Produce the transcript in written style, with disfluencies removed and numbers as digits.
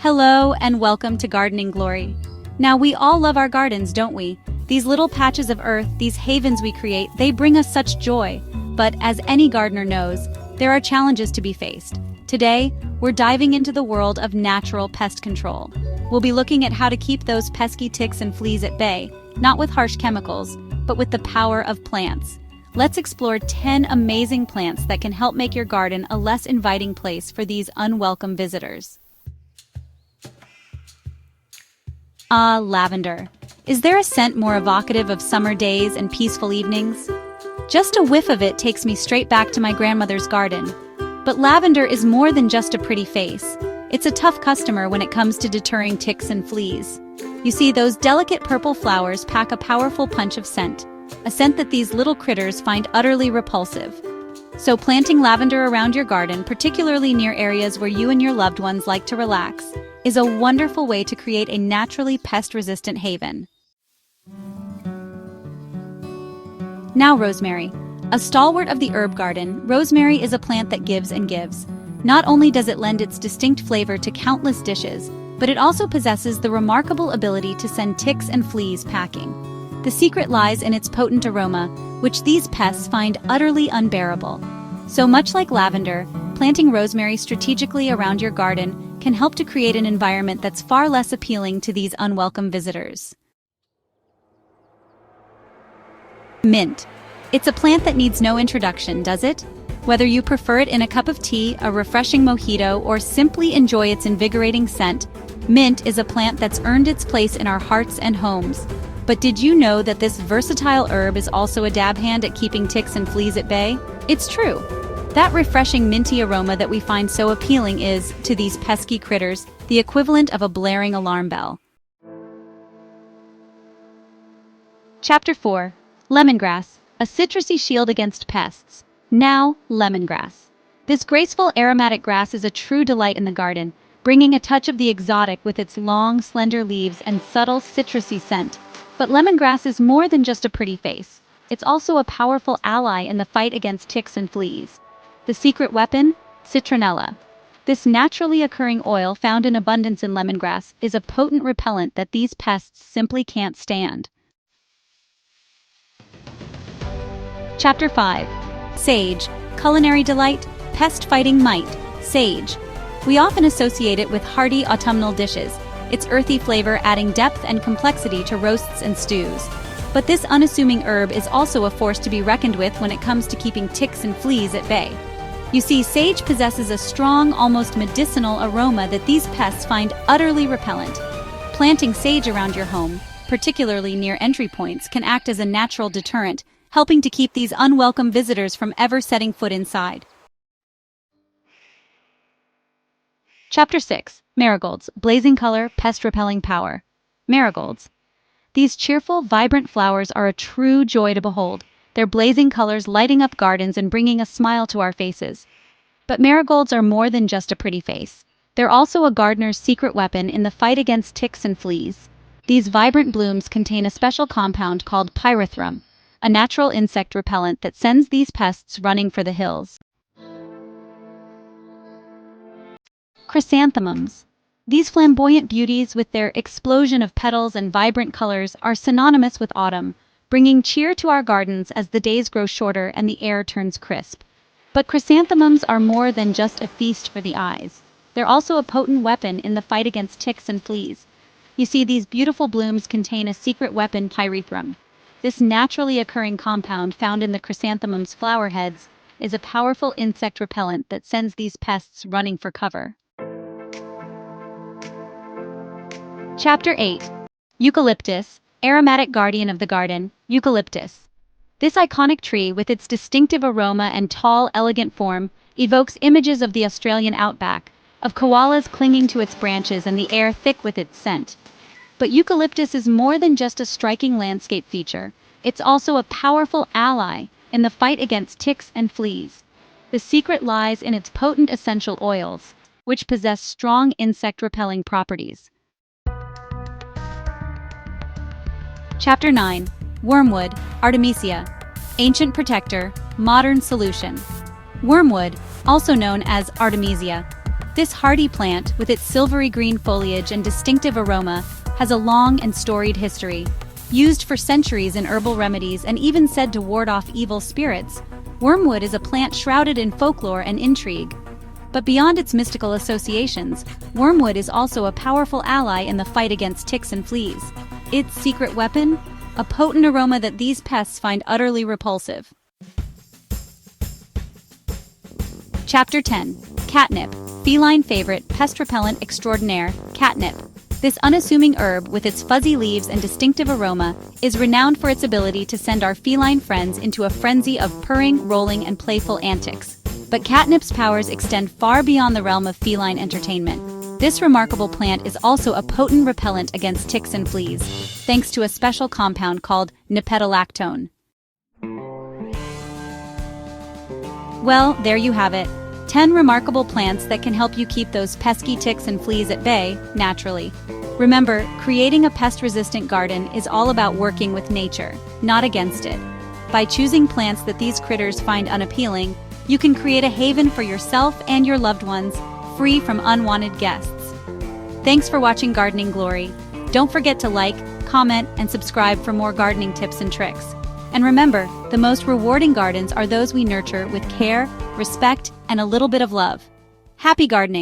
Hello and welcome to Gardening Glory. Now we all love our gardens, don't we? These little patches of earth, these havens we create, they bring us such joy. But as any gardener knows, there are challenges to be faced. Today, we're diving into the world of natural pest control. We'll be looking at how to keep those pesky ticks and fleas at bay, not with harsh chemicals, but with the power of plants. Let's explore 10 amazing plants that can help make your garden a less inviting place for these unwelcome visitors. Lavender. Is there a scent more evocative of summer days and peaceful evenings? Just a whiff of it takes me straight back to my grandmother's garden. But lavender is more than just a pretty face. It's a tough customer when it comes to deterring ticks and fleas. You see, those delicate purple flowers pack a powerful punch of scent, a scent that these little critters find utterly repulsive. So planting lavender around your garden, particularly near areas where you and your loved ones like to relax, is a wonderful way to create a naturally pest-resistant haven. Now rosemary. A stalwart of the herb garden, rosemary is a plant that gives and gives. Not only does it lend its distinct flavor to countless dishes, but it also possesses the remarkable ability to send ticks and fleas packing. The secret lies in its potent aroma, which these pests find utterly unbearable. So much like lavender, planting rosemary strategically around your garden can help to create an environment that's far less appealing to these unwelcome visitors. Mint. It's a plant that needs no introduction, does it? Whether you prefer it in a cup of tea, a refreshing mojito, or simply enjoy its invigorating scent, mint is a plant that's earned its place in our hearts and homes. But did you know that this versatile herb is also a dab hand at keeping ticks and fleas at bay? It's true. That refreshing minty aroma that we find so appealing is, to these pesky critters, the equivalent of a blaring alarm bell. Chapter 4. Lemongrass, a citrusy shield against pests. Now, lemongrass. This graceful aromatic grass is a true delight in the garden, bringing a touch of the exotic with its long, slender leaves and subtle citrusy scent. But lemongrass is more than just a pretty face. It's also a powerful ally in the fight against ticks and fleas. The secret weapon? Citronella. This naturally occurring oil found in abundance in lemongrass is a potent repellent that these pests simply can't stand. Chapter 5. Sage. Culinary delight, pest-fighting might. Sage. We often associate it with hearty autumnal dishes, its earthy flavor adding depth and complexity to roasts and stews. But this unassuming herb is also a force to be reckoned with when it comes to keeping ticks and fleas at bay. You see, sage possesses a strong, almost medicinal aroma that these pests find utterly repellent. Planting sage around your home, particularly near entry points, can act as a natural deterrent, helping to keep these unwelcome visitors from ever setting foot inside. Chapter 6. Marigolds. Blazing color, pest-repelling power. Marigolds. These cheerful, vibrant flowers are a true joy to behold, their blazing colors lighting up gardens and bringing a smile to our faces. But marigolds are more than just a pretty face. They're also a gardener's secret weapon in the fight against ticks and fleas. These vibrant blooms contain a special compound called pyrethrum, a natural insect repellent that sends these pests running for the hills. Chrysanthemums. These flamboyant beauties with their explosion of petals and vibrant colors are synonymous with autumn, bringing cheer to our gardens as the days grow shorter and the air turns crisp. But chrysanthemums are more than just a feast for the eyes. They're also a potent weapon in the fight against ticks and fleas. You see, these beautiful blooms contain a secret weapon, pyrethrum. This naturally occurring compound found in the chrysanthemum's flower heads is a powerful insect repellent that sends these pests running for cover. Chapter 8. Eucalyptus, aromatic guardian of the garden. Eucalyptus. This iconic tree, with its distinctive aroma and tall, elegant form, evokes images of the Australian outback, of koalas clinging to its branches and the air thick with its scent. But eucalyptus is more than just a striking landscape feature. It's also a powerful ally in the fight against ticks and fleas. The secret lies in its potent essential oils, which possess strong insect-repelling properties. Chapter 9. Wormwood, Artemisia. Ancient protector, modern solution. Wormwood, also known as Artemisia. This hardy plant, with its silvery green foliage and distinctive aroma, has a long and storied history. Used for centuries in herbal remedies and even said to ward off evil spirits, wormwood is a plant shrouded in folklore and intrigue. But beyond its mystical associations, wormwood is also a powerful ally in the fight against ticks and fleas. Its secret weapon? A potent aroma that these pests find utterly repulsive. Chapter 10. Catnip. Feline favorite, pest repellent extraordinaire, catnip. This unassuming herb, with its fuzzy leaves and distinctive aroma, is renowned for its ability to send our feline friends into a frenzy of purring, rolling, and playful antics. But catnip's powers extend far beyond the realm of feline entertainment. This remarkable plant is also a potent repellent against ticks and fleas, thanks to a special compound called nipetolactone. Well, there you have it. 10 remarkable plants that can help you keep those pesky ticks and fleas at bay, naturally. Remember, creating a pest-resistant garden is all about working with nature, not against it. By choosing plants that these critters find unappealing, you can create a haven for yourself and your loved ones, free from unwanted guests. Thanks for watching Gardening Glory. Don't forget to like, comment, and subscribe for more gardening tips and tricks. And remember, the most rewarding gardens are those we nurture with care, respect, and a little bit of love. Happy gardening!